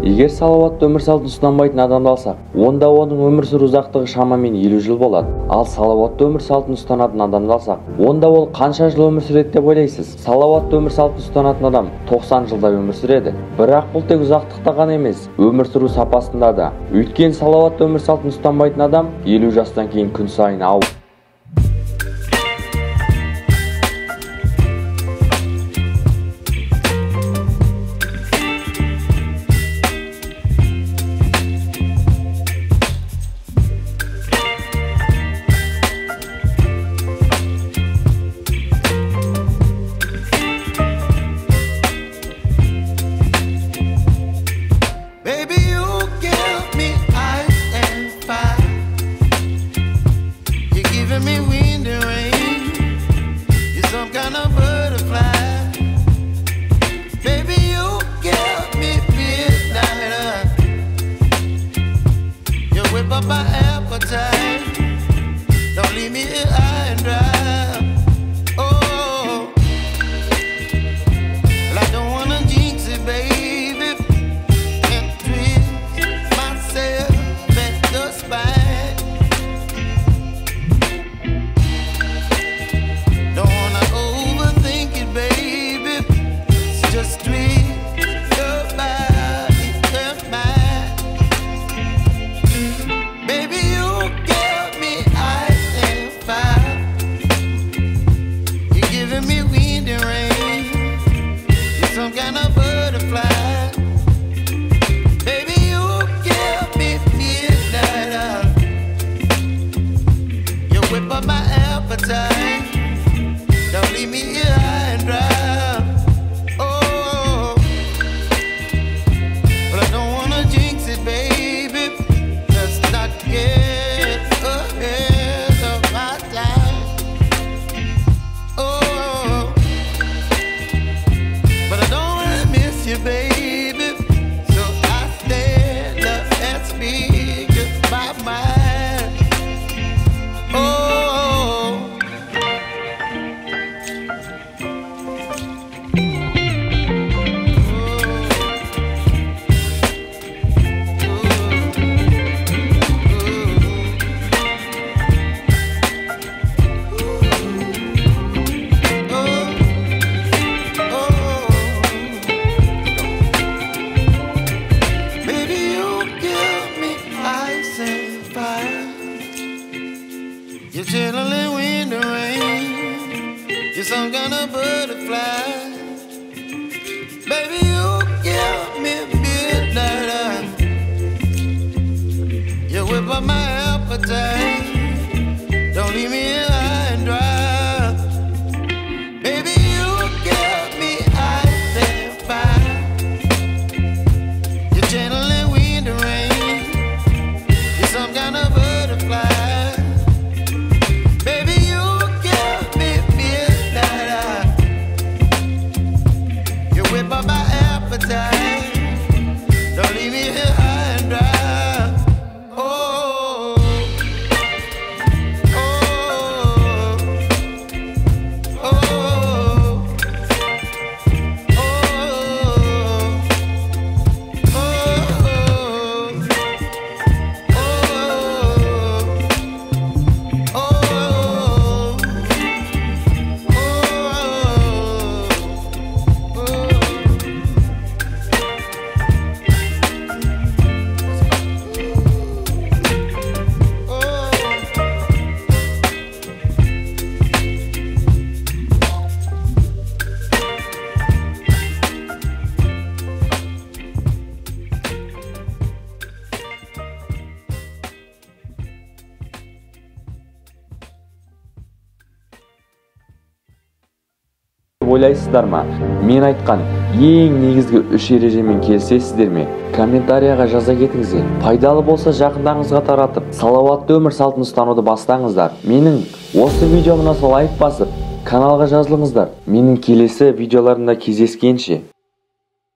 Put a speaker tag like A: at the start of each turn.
A: Егер салауатты өмір салтын ұстанбайтын адамды алсақ, онда оның өмір сүру ұзақтығы шамамен 50 жыл болады. Ал салауатты өмір салтын ұстанатын адамды алсақ, онда ол қанша жыл өмір сүреді деп ойлайсыз? Салауатты өмір салтын ұстанатын адам 90 жылда өмір сүреді. Бірақ бұл тек ұзақтықта ғана емес, өмір сүру сапасында да. Өйткені салауатты өмір салтын ұстанбайтын адам 50 жастан кейін күн сайын ауырады. Ойлайсыздар ма? Мен айтқан ең негізгі 3 ережемен келісесіздер ме? Комментарияға жаза кетіңіздер. Пайдалы болса жақындарыңызға таратып, салауатты өмір салтын ұстануды бастаңыздар. Менің осы видеома лайк басып, каналға жазылыңыздар. Менің келесі видеоларымда кездескенше.